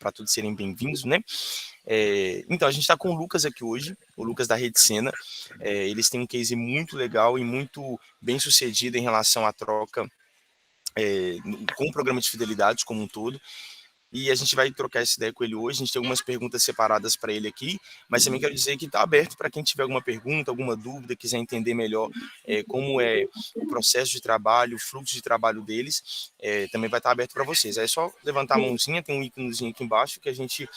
para todos serem bem-vindos, né? Então, a gente está com o Lucas aqui hoje, o Lucas da Rede Sena. Eles têm um case muito legal e muito bem sucedido em relação à troca com o programa de fidelidade como um todo. E a gente vai trocar essa ideia com ele hoje. A gente tem algumas perguntas separadas para ele aqui, mas também quero dizer que está aberto para quem tiver alguma pergunta, alguma dúvida, quiser entender melhor como é o processo de trabalho, o fluxo de trabalho deles, também vai estar aberto para vocês. É só levantar a mãozinha, tem um íconezinho aqui embaixo que a gente,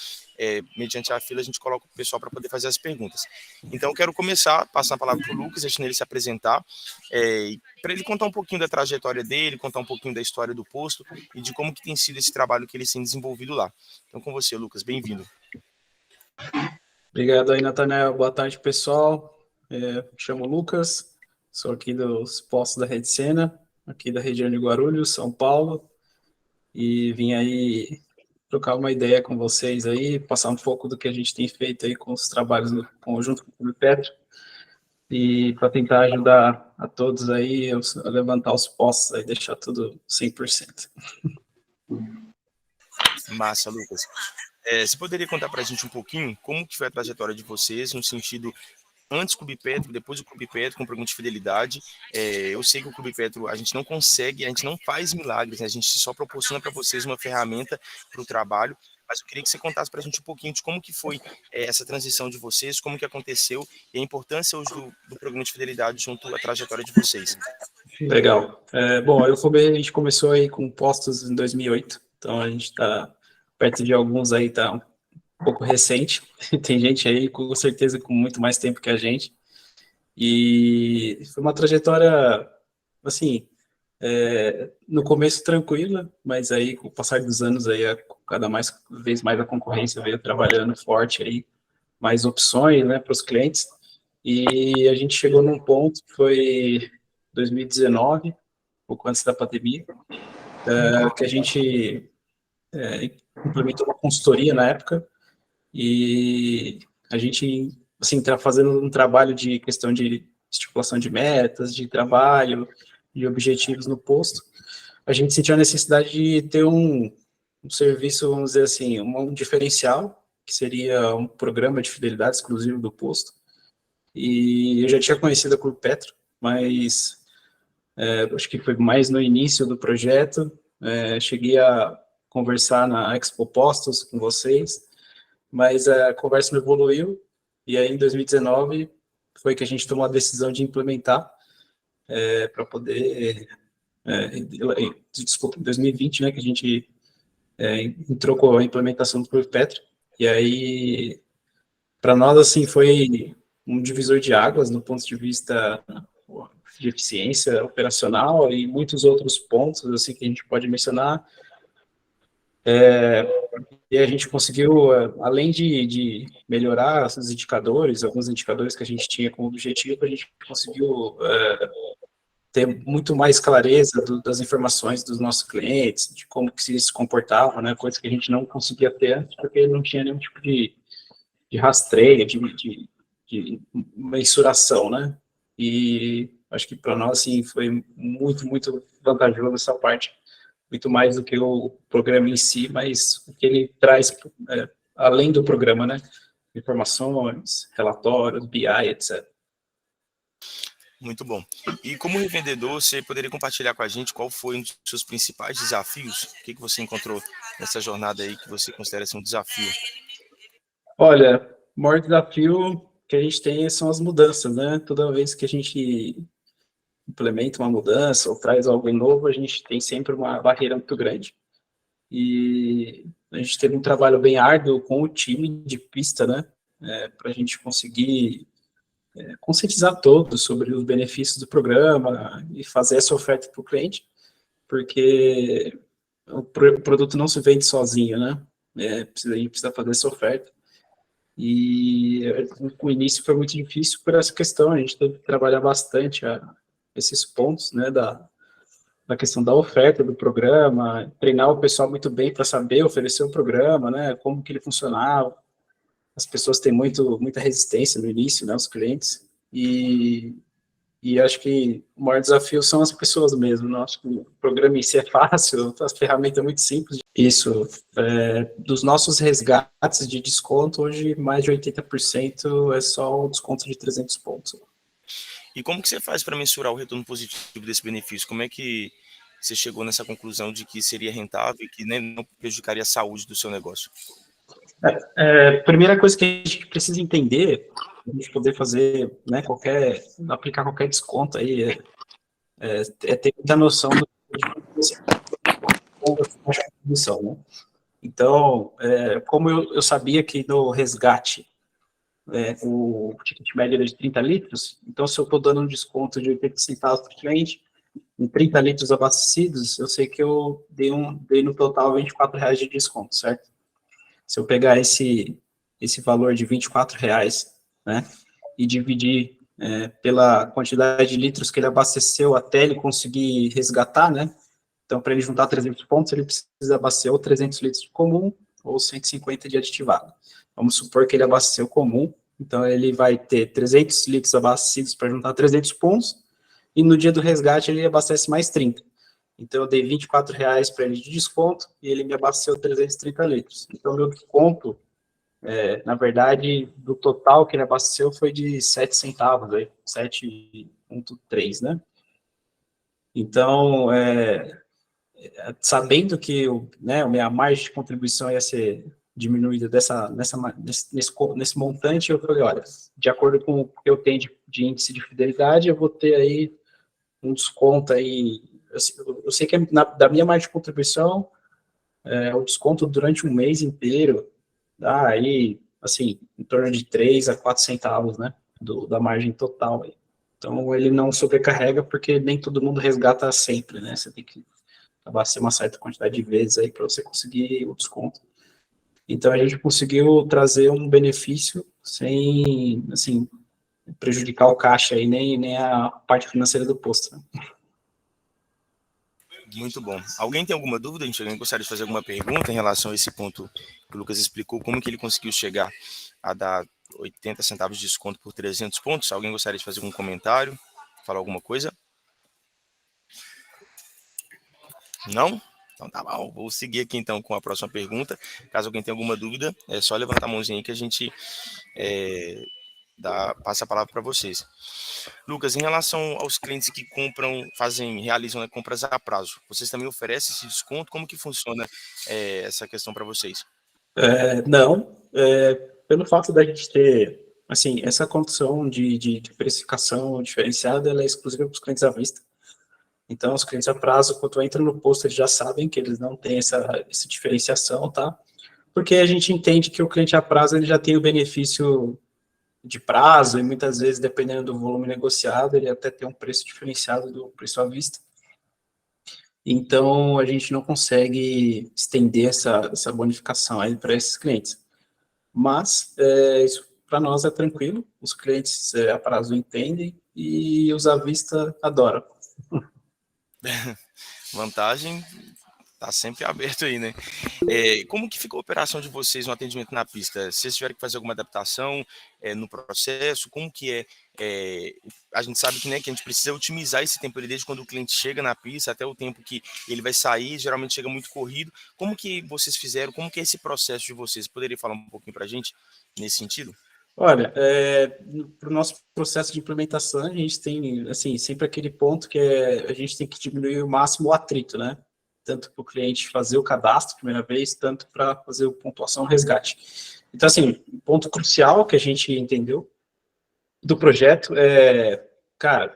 mediante a fila, a gente coloca o pessoal para poder fazer as perguntas. Então, eu quero começar, passar a palavra para o Lucas, deixando ele se apresentar, para ele contar um pouquinho da trajetória dele, contar um pouquinho da história do posto e de como que tem sido esse trabalho que eles têm desenvolvido lá. Então, com você, Lucas, bem-vindo. Obrigado aí, Natanael. Boa tarde, pessoal. Me chamo Lucas, sou aqui dos postos da Rede Sena, aqui da região de Guarulhos, São Paulo, e vim aí trocar uma ideia com vocês aí, passar um pouco do que a gente tem feito aí com os trabalhos no conjunto com o Clube Petro, e para tentar ajudar a todos aí a levantar os postos aí, deixar tudo 100%. Massa, Lucas. Você poderia contar para a gente um pouquinho como que foi a trajetória de vocês, no sentido antes do Clube Petro, depois do Clube Petro, com programa de fidelidade? Eu sei que o Clube Petro, a gente não consegue, a gente não faz milagres, né? A gente só proporciona para vocês uma ferramenta para o trabalho, mas eu queria que você contasse para a gente um pouquinho de como que foi essa transição de vocês, como que aconteceu e a importância hoje do programa de fidelidade junto à trajetória de vocês. Legal. Bom, a gente começou aí com postos em 2008, então a gente está perto de alguns aí, tá um pouco recente. Tem gente aí com certeza com muito mais tempo que a gente. E foi uma trajetória, assim, no começo tranquila, mas aí com o passar dos anos aí, cada vez mais a concorrência veio trabalhando forte aí, mais opções, né, para os clientes. E a gente chegou num ponto que foi 2019, um pouco antes da pandemia, que a gente implementou uma consultoria na época, e a gente, assim, está fazendo um trabalho de questão de estipulação de metas, de trabalho, de objetivos no posto. A gente sentiu a necessidade de ter um serviço, vamos dizer assim, um diferencial, que seria um programa de fidelidade exclusivo do posto. E eu já tinha conhecido a Clube Petro, mas acho que foi mais no início do projeto. Cheguei a conversar na Expo Postos com vocês, mas a conversa não evoluiu, e aí em 2019 foi que a gente tomou a decisão de implementar para poder... desculpa, em 2020, né, que a gente entrou com a implementação do Clube Petro, e aí, para nós, assim, foi um divisor de águas no ponto de vista de eficiência operacional e muitos outros pontos, assim, que a gente pode mencionar. E a gente conseguiu, além de melhorar os indicadores, alguns indicadores que a gente tinha como objetivo, a gente conseguiu ter muito mais clareza das informações dos nossos clientes, de como que se comportavam, né, coisa que a gente não conseguia ter antes, porque não tinha nenhum tipo de rastreio, de mensuração, né? E acho que para nós, assim, foi muito, muito vantajoso essa parte, muito mais do que o programa em si, mas o que ele traz além do programa, né? Informações, relatórios, BI, etc. Muito bom. E como revendedor, você poderia compartilhar com a gente qual foi um dos seus principais desafios? O que você encontrou nessa jornada aí que você considera ser um desafio? Olha, o maior desafio que a gente tem são as mudanças, né? Toda vez que a gente implementa uma mudança ou traz algo novo, a gente tem sempre uma barreira muito grande. E a gente teve um trabalho bem árduo com o time de pista, né? Para a gente conseguir conscientizar todos sobre os benefícios do programa e fazer essa oferta para o cliente, porque o produto não se vende sozinho, né? A gente precisa fazer essa oferta. E o início foi muito difícil por essa questão, a gente teve que trabalhar bastante esses pontos, né, da questão da oferta do programa, treinar o pessoal muito bem para saber oferecer o programa, né, como que ele funcionava. As pessoas têm muita resistência no início, né, os clientes, e E acho que o maior desafio são as pessoas mesmo. Não acho que o programa em si é fácil, as ferramentas são muito simples. Isso, dos nossos resgates de desconto, hoje mais de 80% é só o desconto de 300 pontos. E como que você faz para mensurar o retorno positivo desse benefício? Como é que você chegou nessa conclusão de que seria rentável e que nem não prejudicaria a saúde do seu negócio? Primeira coisa que a gente precisa entender, para a gente poder fazer, né, aplicar qualquer desconto aí, é ter muita noção do de contribuição, né? Então, como eu sabia que no resgate o ticket médio era de 30 litros, então se eu estou dando um desconto de 80 centavos para o cliente, em 30 litros abastecidos, eu sei que eu dei no total R$ 24 de desconto, certo? Se eu pegar esse valor de R$ 24, né, e dividir pela quantidade de litros que ele abasteceu até ele conseguir resgatar, né, então para ele juntar 300 pontos, ele precisa abastecer ou 300 litros de comum ou 150 de aditivado. Vamos supor que ele abasteceu comum, então ele vai ter 300 litros abastecidos para juntar 300 pontos, e no dia do resgate ele abastece mais 30. Então eu dei R$ 24 para ele de desconto e ele me abasteceu 330 litros. Então meu desconto, na verdade, do total que ele abasteceu foi de 7 centavos, 7,3, né? Então, sabendo que a minha margem de contribuição ia ser diminuída nesse montante, eu falei, olha, de acordo com o que eu tenho de índice de fidelidade, eu vou ter aí um desconto aí, eu sei que da minha margem de contribuição, o desconto durante um mês inteiro dá aí, assim, em torno de 3 a 4 centavos, né, da margem total aí. Então, ele não sobrecarrega, porque nem todo mundo resgata sempre, né, você tem que abastecer uma certa quantidade de vezes aí para você conseguir o desconto. Então, a gente conseguiu trazer um benefício sem, assim, prejudicar o caixa aí, nem a parte financeira do posto, né? Muito bom. Alguém tem alguma dúvida? Alguém gostaria de fazer alguma pergunta em relação a esse ponto que o Lucas explicou? Como que ele conseguiu chegar a dar 80 centavos de desconto por 300 pontos? Alguém gostaria de fazer algum comentário? Falar alguma coisa? Não? Então tá bom. Vou seguir aqui então com a próxima pergunta. Caso alguém tenha alguma dúvida, é só levantar a mãozinha aí que a gente passa a palavra para vocês. Lucas, em relação aos clientes que realizam, né, compras a prazo, vocês também oferecem esse desconto? Como que funciona essa questão para vocês? Não, pelo fato da gente ter, assim, essa condição de precificação diferenciada, ela é exclusiva para os clientes à vista. Então, os clientes a prazo, quando entra no posto, eles já sabem que eles não têm essa diferenciação, tá? Porque a gente entende que o cliente a prazo, ele já tem o benefício de prazo, e muitas vezes, dependendo do volume negociado, ele até tem um preço diferenciado do preço à vista. Então, a gente não consegue estender essa bonificação aí para esses clientes. Mas, isso para nós é tranquilo, os clientes a prazo entendem e os à vista adoram. Vantagem está sempre aberto aí, né? Como que ficou a operação de vocês no atendimento na pista? Vocês tiveram que fazer alguma adaptação no processo? Como que a gente sabe que, né, que a gente precisa otimizar esse tempo ali, desde quando o cliente chega na pista até o tempo que ele vai sair, geralmente chega muito corrido. Como que vocês fizeram? Como que é esse processo de vocês? Poderia falar um pouquinho para a gente nesse sentido? Olha, para o nosso processo de implementação, a gente tem, assim, sempre aquele ponto que a gente tem que diminuir o máximo o atrito, né? Tanto para o cliente fazer o cadastro, primeira vez, tanto para fazer a pontuação resgate. Então, assim, um ponto crucial que a gente entendeu do projeto cara,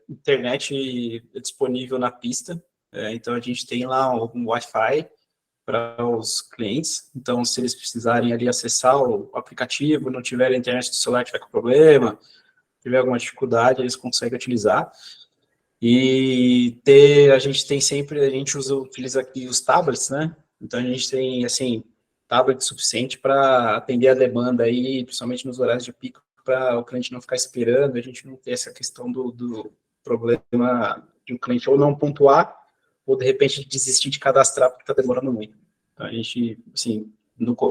internet disponível na pista, então a gente tem lá um Wi-Fi para os clientes. Então, se eles precisarem ali acessar o aplicativo, não tiverem internet do celular, tiver com problema, tiver alguma dificuldade, eles conseguem utilizar. E a gente utiliza aqui os tablets, né? Então, a gente tem, assim, tablet suficiente para atender a demanda aí, principalmente nos horários de pico, para o cliente não ficar esperando, a gente não ter essa questão do problema de um cliente ou não pontuar, ou de repente desistir de cadastrar porque está demorando muito. Então, a gente, assim,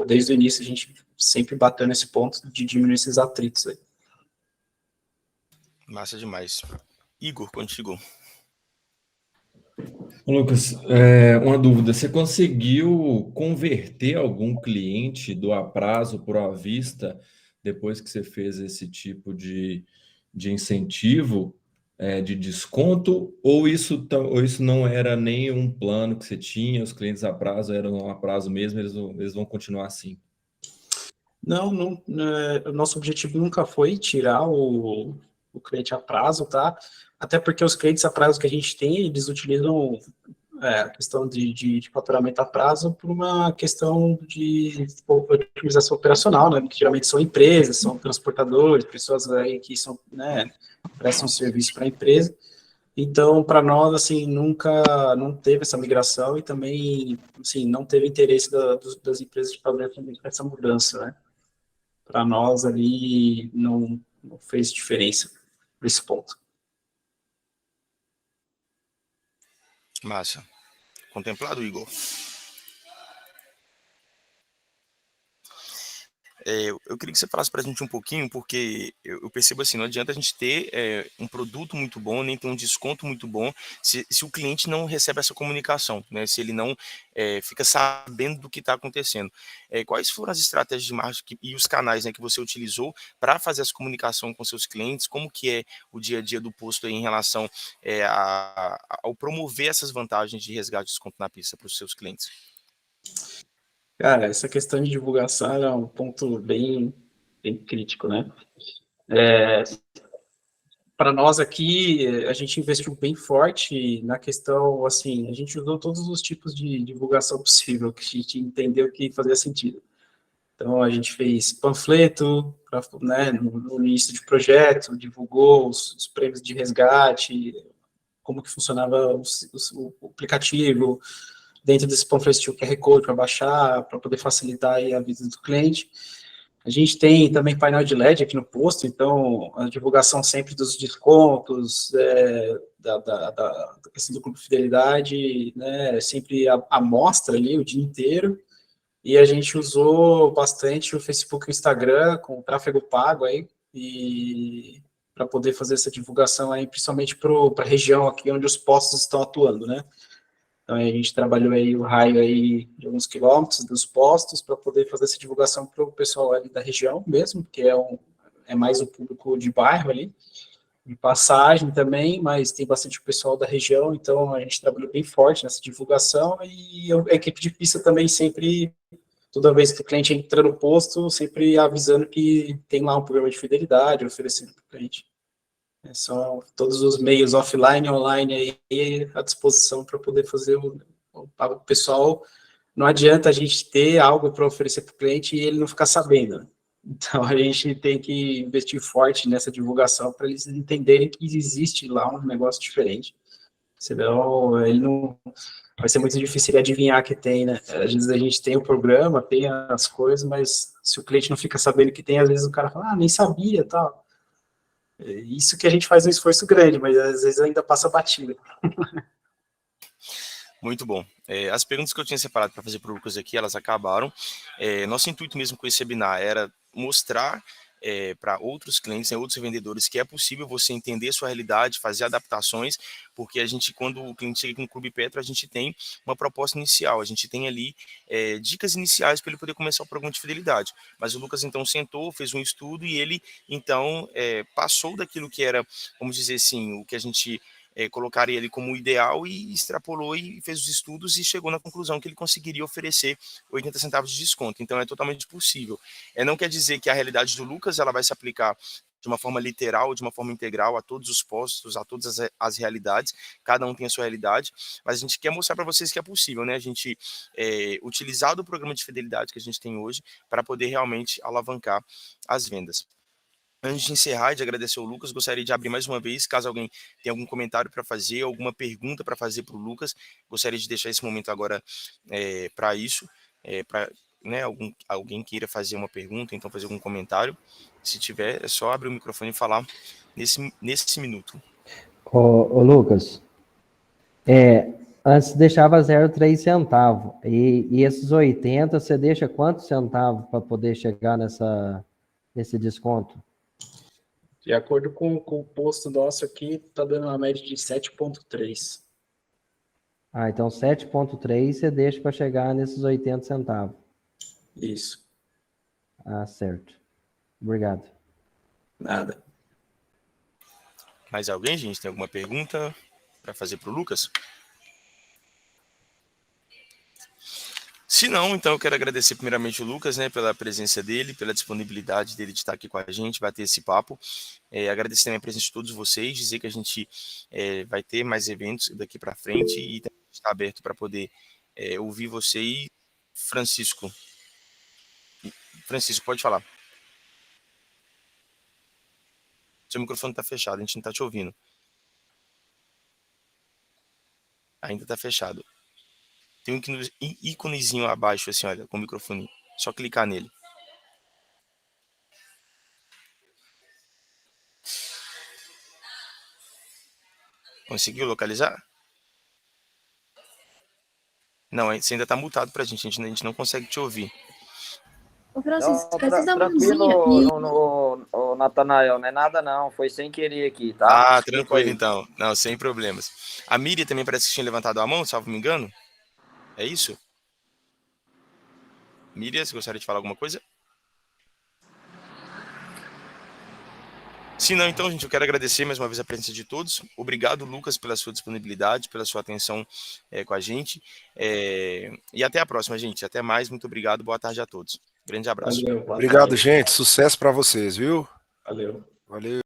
desde o início, a gente sempre bateu nesse ponto de diminuir esses atritos aí. Massa demais. Igor, contigo. Lucas, uma dúvida. Você conseguiu converter algum cliente do a prazo para o à vista depois que você fez esse tipo de incentivo, de desconto? Ou isso não era nem um plano que você tinha? Os clientes a prazo eram a prazo mesmo, eles vão continuar assim? Não, não, o nosso objetivo nunca foi tirar o cliente a prazo, tá? Até porque os clientes a prazo que a gente tem, eles utilizam a questão de faturamento a prazo por uma questão de otimização operacional, né? Que geralmente são empresas, são transportadores, pessoas aí que são, né, prestam serviço para a empresa. Então, para nós, assim, nunca não teve essa migração e também, assim, não teve interesse das empresas de fazer essa mudança, né? Para nós ali não fez diferença por esse ponto. Massa. Contemplado, Igor? Eu queria que você falasse para a gente um pouquinho, porque eu percebo assim, não adianta a gente ter um produto muito bom, nem ter um desconto muito bom, se o cliente não recebe essa comunicação, né? Se ele não fica sabendo do que está acontecendo. Quais foram as estratégias de marketing e os canais, né, que você utilizou para fazer essa comunicação com seus clientes? Como que é o dia a dia do posto aí em relação ao promover essas vantagens de resgate de desconto na pista para os seus clientes? Cara, essa questão de divulgação é um ponto bem crítico, né? Para nós aqui, a gente investiu bem forte na questão, assim, a gente usou todos os tipos de divulgação possível, que a gente entendeu que fazia sentido. Então, a gente fez panfleto, né, no início de projeto, divulgou os prêmios de resgate, como que funcionava o aplicativo. Dentro desse panfleto tinha o QR Code para baixar, para poder facilitar aí a vida do cliente. A gente tem também painel de LED aqui no posto, então a divulgação sempre dos descontos, da questão do Clube Fidelidade, né, sempre a mostra ali o dia inteiro. E a gente usou bastante o Facebook e o Instagram com tráfego pago aí, e para poder fazer essa divulgação aí, principalmente para a região aqui onde os postos estão atuando, né? Então, a gente trabalhou aí o raio aí de alguns quilômetros dos postos para poder fazer essa divulgação para o pessoal ali da região mesmo, que é mais o público de bairro ali, de passagem também, mas tem bastante pessoal da região, então a gente trabalhou bem forte nessa divulgação e a equipe de pista também sempre, toda vez que o cliente entra no posto, sempre avisando que tem lá um programa de fidelidade oferecendo para o cliente. São todos os meios offline e online aí à disposição para poder fazer o pessoal. Não adianta a gente ter algo para oferecer para o cliente e ele não ficar sabendo, né? Então, a gente tem que investir forte nessa divulgação para eles entenderem que existe lá um negócio diferente. Senão, ele não vai ser muito difícil ele adivinhar que tem, né? Às vezes a gente tem o programa, tem as coisas, mas se o cliente não fica sabendo que tem, às vezes o cara fala, nem sabia, tal. Isso que a gente faz um esforço grande, mas às vezes ainda passa batida. Muito bom. As perguntas que eu tinha separado para fazer para o Lucas aqui, elas acabaram. Nosso intuito mesmo com esse webinar era mostrar para outros clientes, outros vendedores, que é possível você entender sua realidade, fazer adaptações, porque a gente, quando o cliente chega aqui no Clube Petro, a gente tem uma proposta inicial, a gente tem ali dicas iniciais para ele poder começar o programa de fidelidade. Mas o Lucas, então, sentou, fez um estudo e ele, então, passou daquilo que era, vamos dizer assim, o que a gente colocaria ele como ideal e extrapolou e fez os estudos e chegou na conclusão que ele conseguiria oferecer 80 centavos de desconto. Então é totalmente possível. Não quer dizer que a realidade do Lucas ela vai se aplicar de uma forma literal, de uma forma integral a todos os postos, a todas as realidades, cada um tem a sua realidade, mas a gente quer mostrar para vocês que é possível, né? A gente utilizar do programa de fidelidade que a gente tem hoje para poder realmente alavancar as vendas. Antes de encerrar e de agradecer ao Lucas, gostaria de abrir mais uma vez, caso alguém tenha algum comentário para fazer, alguma pergunta para fazer para o Lucas, gostaria de deixar esse momento agora para isso, para né, alguém queira fazer uma pergunta, então fazer algum comentário. Se tiver, é só abrir o microfone e falar nesse minuto. Ô Lucas, antes deixava 0,3 centavo, e esses 80 você deixa quantos centavos para poder chegar nesse desconto? De acordo com o posto nosso aqui, tá dando uma média de 7,3. Ah, então 7,3 você deixa para chegar nesses 80 centavos. Isso. Ah, certo. Obrigado. Nada. Mais alguém, gente? Tem alguma pergunta para fazer para o Lucas? Se não, então eu quero agradecer primeiramente o Lucas, né, pela presença dele, pela disponibilidade dele de estar aqui com a gente, bater esse papo. Agradecer também a presença de todos vocês, dizer que a gente vai ter mais eventos daqui para frente e está aberto para poder ouvir você e Francisco. Francisco, pode falar. Seu microfone está fechado, a gente não está te ouvindo. Ainda está fechado. Tem um íconezinho abaixo, assim, olha, com o microfone. Só clicar nele. Conseguiu localizar? Não, você ainda está mutado para a gente não consegue te ouvir. Ô, Francisco, Não, precisa dar uma tranquilo, mãozinha. Natanael, não é nada não, foi sem querer aqui, tá? Ah, Desculpa tranquilo aí. então. Não, sem problemas. A Miriam também parece que tinha levantado a mão, salvo me engano. É isso? Miriam, você gostaria de falar alguma coisa? Se não, então, gente, eu quero agradecer mais uma vez a presença de todos. Obrigado, Lucas, pela sua disponibilidade, pela sua atenção com a gente. E até a próxima, gente. Até mais. Muito obrigado. Boa tarde a todos. Grande abraço. Valeu. Obrigado, gente. Sucesso para vocês, viu? Valeu. Valeu.